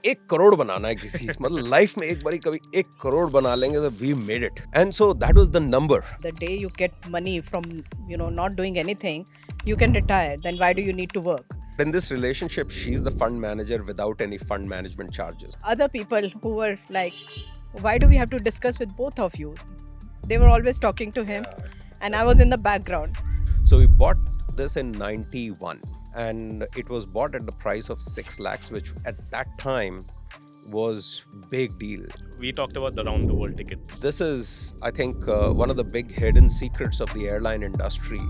एक करोड़ बनाना है किसी मतलब लाइफ में एक बारी कभी 1 करोड़ बना लेंगे तो we made it. And so that was the number. The day you get money from, not doing anything, you can retire. Then why do you need to work? In this relationship, she's the fund manager without any fund management charges. Other people who were like, why do we have to discuss with both of you? They were always talking to him, and I was in the background. So we bought this in 91 and it was bought at the price of 6 lakhs, which at that time was big deal. We talked about the round the world ticket. This is, I think, one of the big hidden secrets of the airline industry.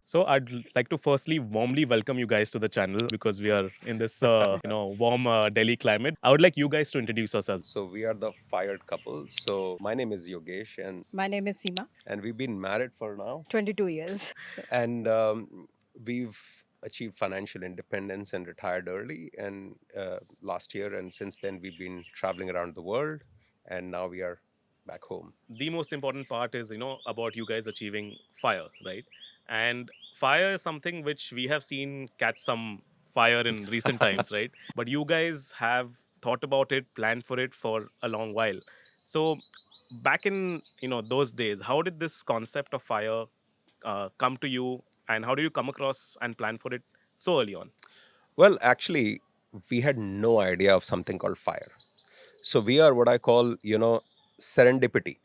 So I'd like to firstly warmly welcome you guys to the channel because we are in this warm Delhi climate. I would like you guys to introduce yourselves. So we are the fired couple. So my name is Yogesh My name is Seema, and we've been married for now. 22 years. And we've achieved financial independence and retired early and last year. And since then, we've been traveling around the world and now we are back home. The most important part is, about you guys achieving fire, right? And fire is something which we have seen catch some fire in recent times, right? But you guys have thought about it, planned for it for a long while. So back in, those days, how did this concept of fire come to you and how did you come across and plan for it so early on? Well, actually, we had no idea of something called fire. So we are what I call, serendipity.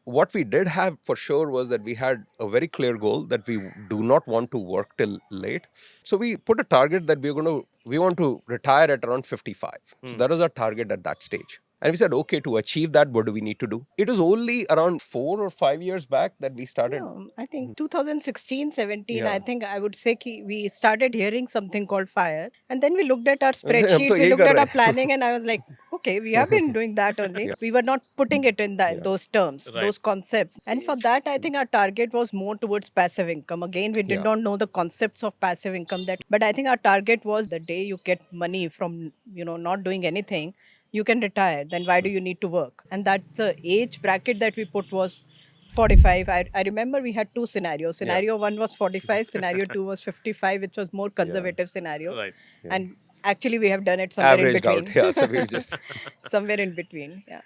What we did have for sure was that we had a very clear goal that we do not want to work till late. So we put a target that we want to retire at around 55. So that was our target at that stage. And we said, okay, to achieve that, what do we need to do? It was only around 4 or 5 years back that we started. No, I think 2016, 17, Yeah. I think I would say we started hearing something called fire. And then we looked at our हम तो spreadsheets, we यही looked कर at रहे our हैं. planning, and I was like, okay, we have been doing that only. Yeah. We were not putting it in Yeah. those terms, Right. those concepts. And for that, I think our target was more towards passive income. Again, we did Yeah. not know the concepts of passive income but I think our target was the day you get money from, not doing anything, you can retire. Then why do you need to work? And that's the age bracket that we put was 45. I remember we had two scenarios. Scenario one was 45, scenario two was 55, which was more conservative scenario. Right. Yeah. And actually, we have done it somewhere Averaged in between. out. Yeah, so we just Somewhere in between, yeah.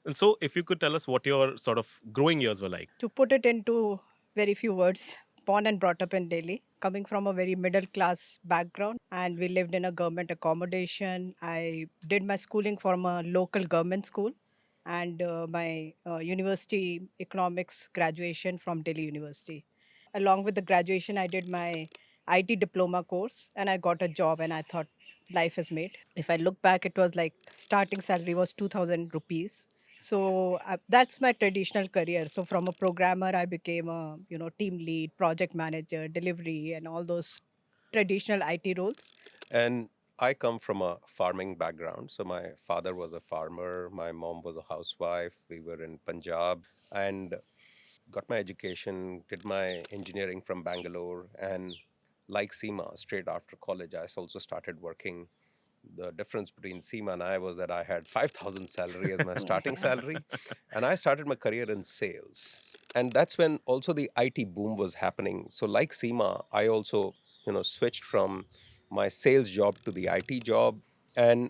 And so if you could tell us what your sort of growing years were like. To put it into very few words, born and brought up in Delhi, coming from a very middle class background, and we lived in a government accommodation. I did my schooling from a local government school and my university economics graduation from Delhi University. Along with the graduation, I did my IT diploma course and I got a job and I thought life is made. If I look back, it was like starting salary was 2000 rupees. So that's my traditional career. So from a programmer, I became a team lead, project manager, delivery, and all those traditional IT roles. And I come from a farming background. So my father was a farmer, my mom was a housewife. We were in Punjab and got my education, did my engineering from Bangalore. And like Seema, straight after college, I also started working. The difference between Seema and I was that I had 5,000 salary as my starting salary. And I started my career in sales. And that's when also the IT boom was happening. So like Seema, I also, switched from my sales job to the IT job. And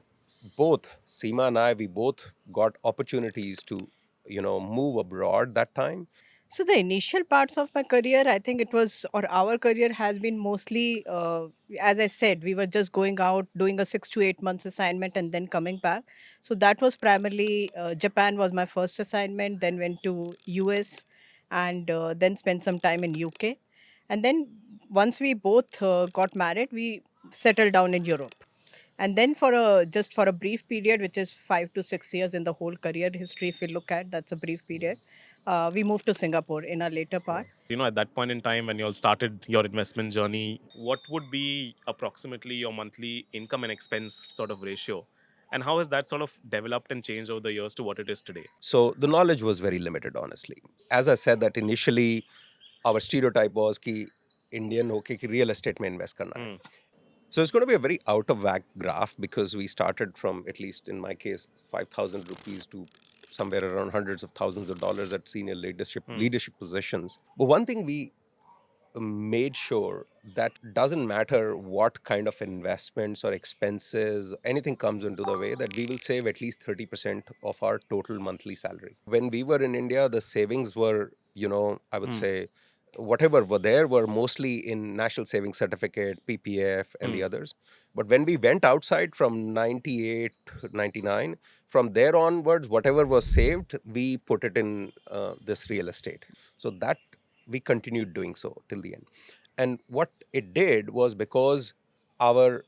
both Seema and I, we both got opportunities to, move abroad that time. So the initial parts of my career, I think it was, or our career has been mostly, as I said, we were just going out, doing a 6 to 8 months assignment and then coming back. So that was primarily, Japan was my first assignment, then went to US and then spent some time in UK. And then once we both got married, we settled down in Europe. And then for a brief period, which is 5 to 6 years in the whole career history, if we look at, that's a brief period. We moved to Singapore in a later part. At that point in time when you all started your investment journey, what would be approximately your monthly income and expense sort of ratio? And how has that sort of developed and changed over the years to what it is today? So the knowledge was very limited, honestly. As I said that initially, our stereotype was कि Indian होके कि real estate में invest करना है. So it's going to be a very out of whack graph because we started from, at least in my case, 5,000 rupees to somewhere around hundreds of thousands of dollars at senior leadership positions. But one thing we made sure that doesn't matter what kind of investments or expenses, anything comes into the way, that we will save at least 30% of our total monthly salary. When we were in India, the savings were, I would Hmm. say, whatever were there were mostly in National Savings Certificate, PPF, and the Hmm. others. But when we went outside from 98, 99, from there onwards, whatever was saved, we put it in this real estate. So that we continued doing so till the end. And what it did was, because our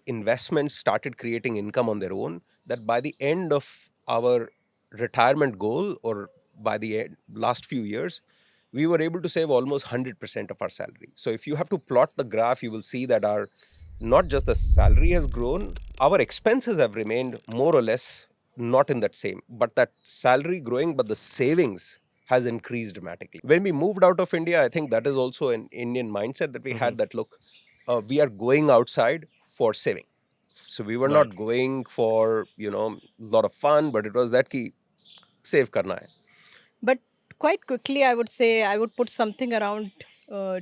investments started creating income on their own, that by the end of our retirement goal, or by the last few years, we were able to save almost 100% of our salary. So if you have to plot the graph, you will see that our, not just the salary has grown, our expenses have remained more or less not in that same, but that salary growing, but the savings has increased dramatically. When we moved out of India, I think that is also an Indian mindset that we Hmm. had, that look, we are going outside for saving. So we were Right. not going for, a lot of fun, but it was that ki save karna hai. But quite quickly, I would say I would put something around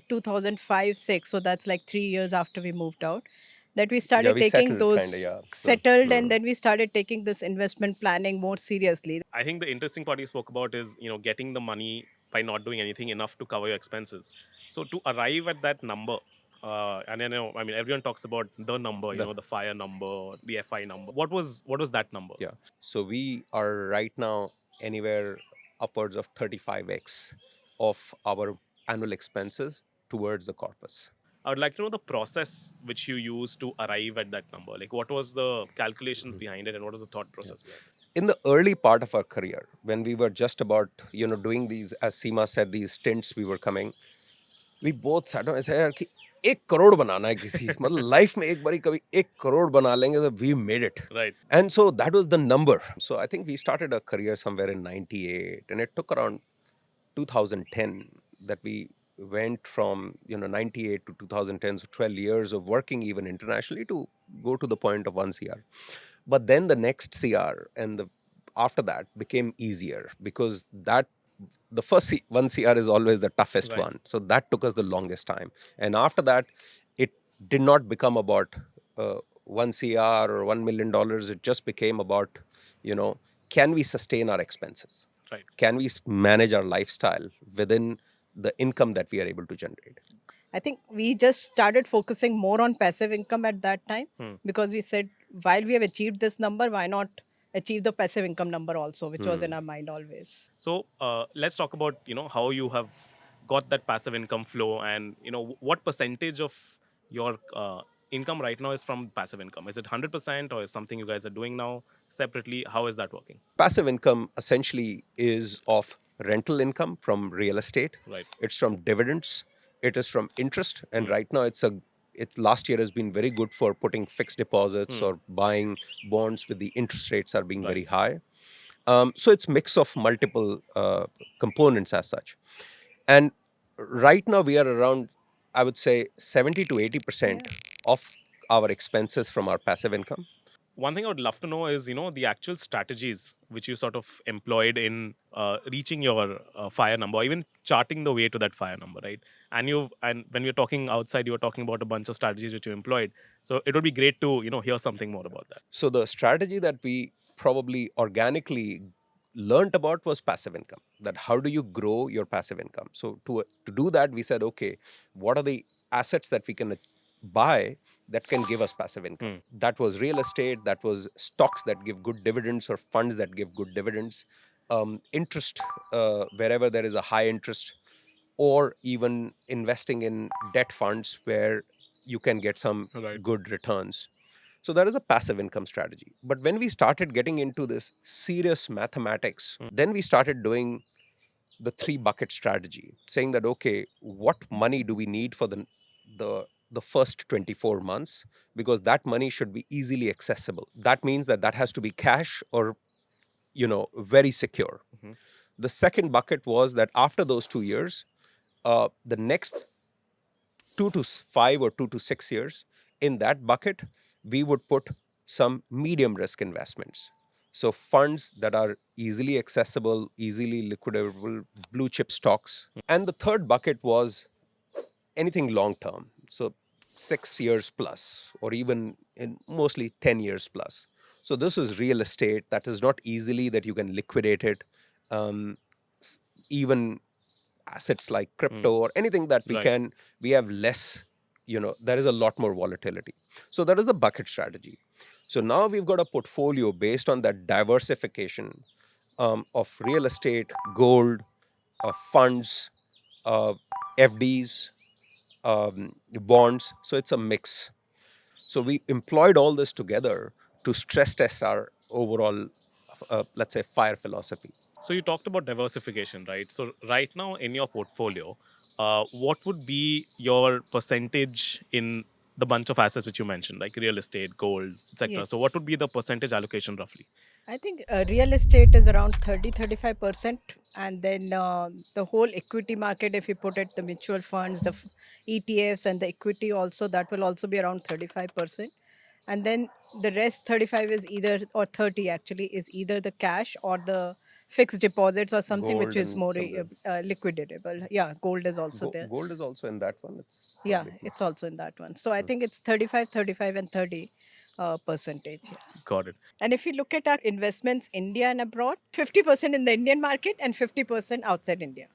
2005, 6. So that's like 3 years after we moved out, that we Yeah, started we taking settled kind of, those yeah. So, settled, and then we started taking this investment planning more seriously. I think the interesting part you spoke about is, getting the money by not doing anything enough to cover your expenses. So to arrive at that number, and I mean, everyone talks about the number, the the fire number, the FI number. What was that number? yeah. So we are right now anywhere upwards of 35x of our annual expenses towards the corpus. I would like to know the process which you used to arrive at that number. Like, what was the calculations behind it, and what was the thought Yeah. process behind it? In the early part of our career, when we were just about, doing these, as Seema said, these stints we were coming, we both sat down and said, यार कि 1 करोड़ बनाना है किसी, मतलब life में एक बारी कभी 1 करोड़ बना लेंगे, तो we made it. Right. And so that was the number. So I think we started a career somewhere in 98, and it took around 2010 that we went from 98 to 2010, so 12 years of working even internationally, to go to the point of 1 CR. But then the next CR and the after that became easier, because that the first 1 CR is always the toughest Right. one. So that took us the longest time. And after that, it did not become about 1 CR or $1 million. It just became about, you know, can we sustain our expenses? Right. Can we manage our lifestyle within the income that we are able to generate? I think we just started focusing more on passive income at that time, Hmm. because we said, while we have achieved this number, why not achieve the passive income number also, which was in our mind always. So let's talk about how you have got that passive income flow, and what percentage of your income right now is from passive income. Is it 100%, or is something you guys are doing now separately? How is that working? Passive income essentially is of rental income from real estate. Right. It's from dividends. It is from interest. And Hmm. right now, it last year has been very good for putting fixed deposits Hmm. or buying bonds with the interest rates are being Right. very high. So it's mix of multiple components as such. And right now we are around, I would say, 70 to 80% Yeah. of our expenses from our passive income. One thing I would love to know is, the actual strategies which you sort of employed in reaching your fire number, or even charting the way to that fire number, right? And when we were talking outside, you were talking about a bunch of strategies which you employed. So it would be great to hear something more about that. So the strategy that we probably organically learned about was passive income. That how do you grow your passive income? So to do that, we said, okay, what are the assets that we can buy that can give us passive income? Hmm. That was real estate, that was stocks that give good dividends, or funds that give good dividends, interest, wherever there is a high interest, or even investing in debt funds where you can get some Right. good returns. So that is a passive income strategy. But when we started getting into this serious mathematics, Hmm. then we started doing the three bucket strategy, saying that, okay, what money do we need for the first 24 months, because that money should be easily accessible. That means that that has to be cash, or very secure. Mhm. The second bucket was that after those 2 years, the next 2 to 5 or 2 to 6 years, in that bucket, we would put some medium risk investments. So, funds that are easily accessible, easily liquidable, blue chip stocks. And the third bucket was anything long term. So 6 years plus, or even in mostly 10 years plus. So this is real estate that is not easily that you can liquidate it. Um, s- Even assets like Mm. crypto or anything that Right. we have less, there is a lot more volatility. So that is the bucket strategy. So now we've got a portfolio based on that diversification, of real estate, gold, funds, uh, FDs, bonds. So it's a mix. So we employed all this together to stress test our overall, let's say, fire philosophy. So you talked about diversification, right? So right now in your portfolio, what would be your percentage in the bunch of assets which you mentioned, like real estate, gold, etc.? So what Yes. would be the percentage allocation roughly? I think real estate is around 30-35%. And then the whole equity market, if you put it, the mutual funds, the ETFs, and the equity also, that will also be around 35%. And then the rest 35 is either, or 30 actually, is either the cash or the fixed deposits or something which Gold is and more somewhere. liquidable. Yeah, gold is also there. Gold is also in that one. It's Yeah, probably. it's also in that one. So I Hmm. think it's 35, 35, and 30 percentage. Yeah. Got it. And if you look at our investments, India and abroad, 50% in the Indian market and 50% outside India.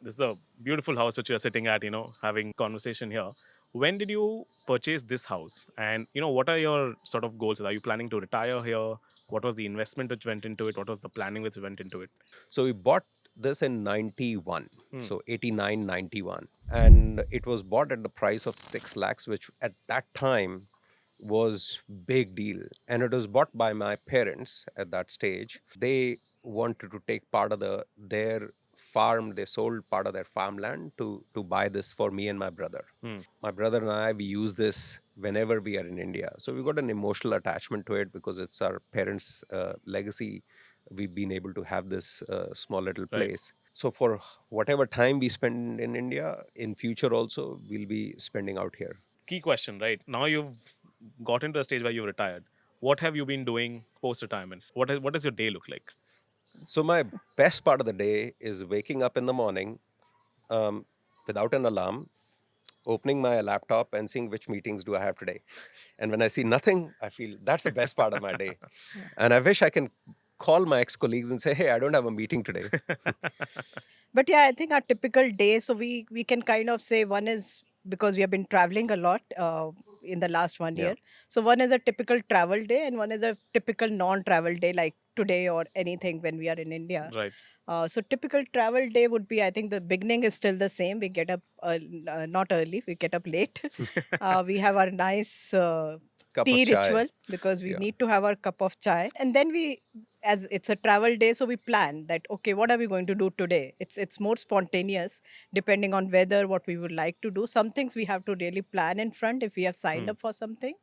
This is a beautiful house which you are sitting at, having conversation here. When did you purchase this house? And, what are your sort of goals? Are you planning to retire here? What was the investment which went into it? What was the planning which went into it? So we bought this in 91. Hmm. So 89, 91. And it was bought at the price of 6 lakhs, which at that time was big deal. And it was bought by my parents at that stage. They wanted to take part of their farm. They sold part of their farmland to buy this for me and my brother. Hmm. My brother and I, we use this whenever we are in India. So we've got an emotional attachment to it because it's our parents' legacy. We've been able to have this small little Right. place. So for whatever time we spend in India, in future also, we'll be spending out here. Key question, right? Now you've gotten to a stage where you've retired. What have you been doing post retirement? What does your day look like? So my best part of the day is waking up in the morning, um, without an alarm, opening my laptop and seeing which meetings do I have today. And when I see nothing, I feel that's the best part of my day. Yeah. And I wish I can call my ex-colleagues and say, hey, I don't have a meeting today. But yeah, I think our typical day, so we can kind of say one is because we have been traveling a lot in the last one Yeah. year. So one is a typical travel day and one is a typical non-travel day like today or anything when we are in India. Right. So typical travel day would be, I think the beginning is still the same. We get up not early, we get up late. We have our nice Cup of tea chai. ritual because we Yeah. need to have our cup of chai, and then we, as it's a travel day, so we plan that okay, what are we going to do today. It's more spontaneous depending on weather, what we would like to do. Some things we have to really plan in front if we have signed Hmm. up for something,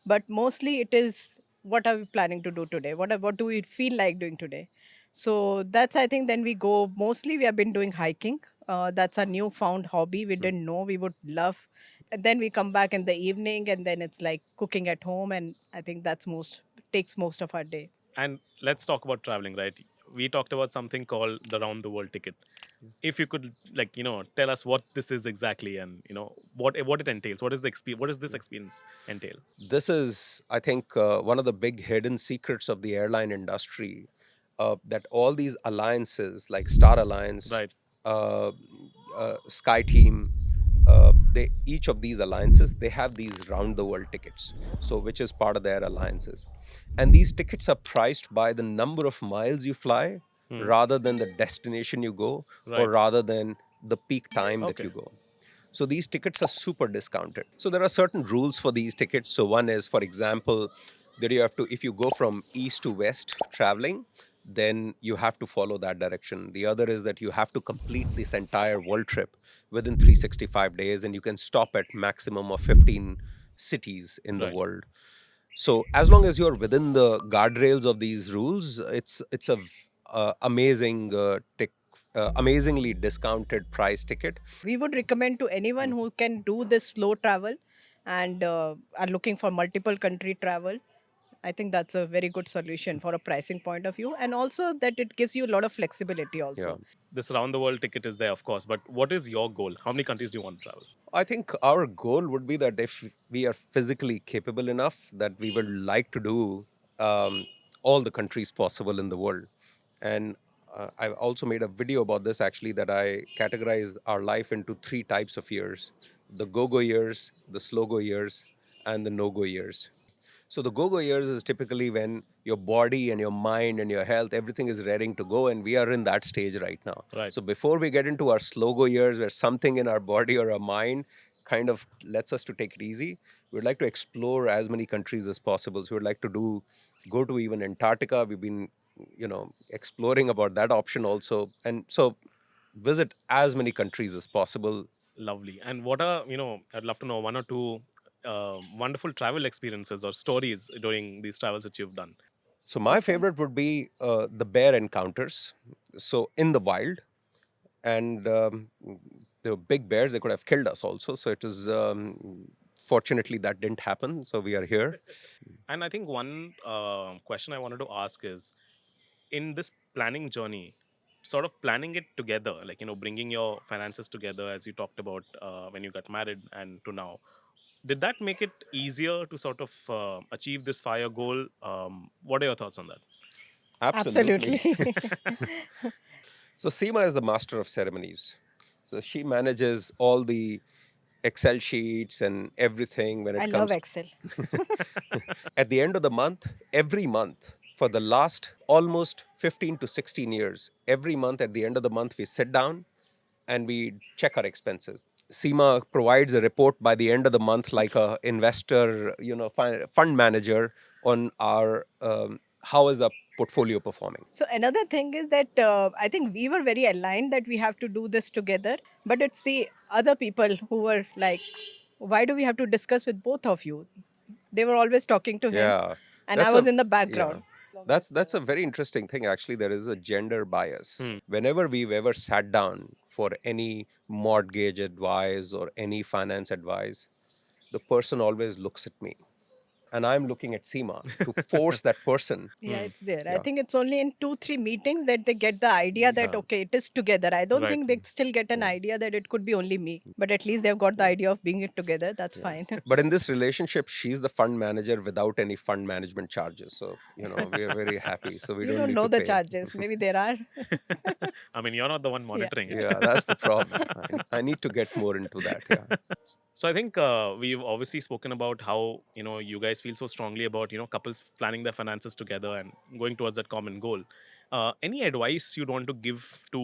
but mostly it is what are we planning to do today, what do we feel like doing today. So that's, I think, then we go, mostly we have been doing hiking. That's a newfound hobby, we Hmm. didn't know we would love. And then we come back in the evening and then it's like cooking at home, and I think that's most takes most of our day. And let's talk about traveling, right? We talked about something called the round the world ticket. Yes. If you could, like, tell us what this is exactly, and what it entails. What is the experience? What does this Yeah. experience entail? This is, I think, one of the big hidden secrets of the airline industry, that all these alliances like Star Alliance, Right. uh, Sky Team, they each of these alliances, they have these round the world tickets. So which is part of their alliances, and these tickets are priced by the number of miles you fly Hmm. rather than the destination you go, or Right. rather than the peak time that Okay. you go. So these tickets are super discounted. So there are certain rules for these tickets. So one is, for example, that you have to, if you go from east to west traveling, then you have to follow that direction. The other is that you have to complete this entire world trip within 365 days, and you can stop at maximum of 15 cities in the Right. world. So as long as you're within the guardrails of these rules, it's a amazing amazingly discounted price ticket. We would recommend to anyone Mm. who can do this slow travel and are looking for multiple country travel, I think that's a very good solution for a pricing point of view, and also that it gives you a lot of flexibility Yeah. also. This round the world ticket is there, of course, but what is your goal? How many countries do you want to travel? I think our goal would be that if we are physically capable enough, that we would like to do um, all the countries possible in the world. And I've also made a video about this actually, that I categorize our life into three types of years: the go go years, the slow go years, and the no go years. So the go-go years is typically when your body and your mind and your health, everything is raring to go, and we are in that stage right now. Right. So before we get into our slow-go years, where something in our body or our mind kind of lets us to take it easy, we'd like to explore as many countries as possible. So we'd like to go to even Antarctica. We've been, exploring about that option also, and so visit as many countries as possible. Lovely. And what are, I'd love to know one or two wonderful travel experiences or stories during these travels that you've done. So my favorite would be the bear encounters. So in the wild, and they were big bears. They could have killed us also. So it was fortunately that didn't happen. So we are here. And I think one question I wanted to ask is, in this planning journey, sort of planning it together, like, bringing your finances together as you talked about when you got married and to now, did that make it easier to sort of achieve this fire goal? What are your thoughts on that? Absolutely. Absolutely. So Seema is the master of ceremonies. So she manages all the Excel sheets and everything when I it love comes. Excel. At the end of the month, every month, for the last almost 15 to 16 years, every month at the end of the month, we sit down and we check our expenses. Seema provides a report by the end of the month, like a investor, fund manager, on our how is the portfolio performing. So another thing is that I think we were very aligned that we have to do this together, but it's the other people who were like, "Why do we have to discuss with both of you?" They were always talking to him, Yeah, and I that's was a in the yeah. background. That's a very interesting thing. Actually, there is a gender bias. Hmm. Whenever we've ever sat down for any mortgage advice or any finance advice, the person always looks at me, and I'm looking at Seema to force that person. Yeah, it's there. I Yeah, think it's only in 2, 3 meetings that they get the idea that yeah, okay, it is together. I don't Right. think they still get an yeah, idea that it could be only me, but at least they've got the yeah. idea of being it together. That's Yeah. fine. But in this relationship, she's the fund manager without any fund management charges. So, we are very happy. So we You don't don't need know to the pay. charges. Maybe there are. I mean, you're not the one Yeah. monitoring it. Yeah, that's the problem. I need to get more into that. Yeah. So I think we've obviously spoken about how you guys feel so strongly about couples planning their finances together and going towards that common goal. Any advice you'd want to give to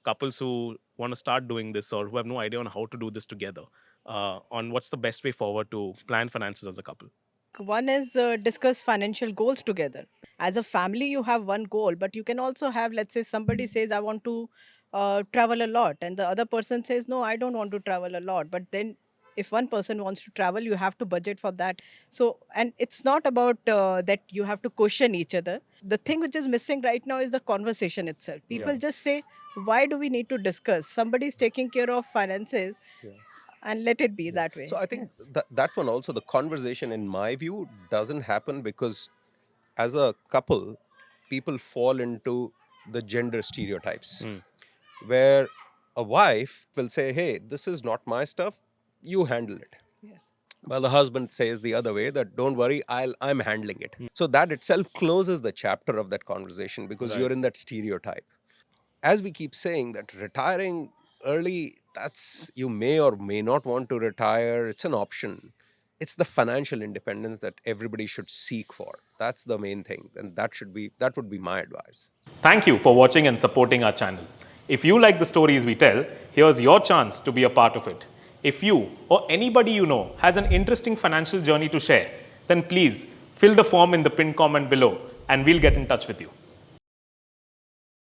couples who want to start doing this or who have no idea on how to do this together, on what's the best way forward to plan finances as a couple? One is discuss financial goals together. As a family, you have one goal, but you can also have, let's say, somebody says, I want to travel a lot, and the other person says, no, I don't want to travel a lot. But then, if one person wants to travel, you have to budget for that. So, and it's not about that you have to question each other. The thing which is missing right now is the conversation itself. People Yeah. just say, why do we need to discuss? Somebody's taking care of finances, Yeah. and let it be Yeah. that So way. I think that one also, the conversation, in my view, doesn't happen because as a couple, people fall into the gender stereotypes, Hmm. where a wife will say, hey, this is not my stuff, you handle it. Yes. Well, the husband says the other way, that don't worry, I'm handling it. So that itself closes the chapter of that conversation because Right. you're in that stereotype. As we keep saying, that retiring early, that's, you may or may not want to retire, it's an option. It's the financial independence that everybody should seek for. That's the main thing, and that would be my advice. Thank you for watching and supporting our channel. If you like the stories we tell, here's your chance to be a part of it. If you or anybody you know has an interesting financial journey to share, then please fill the form in the pinned comment below and we'll get in touch with you.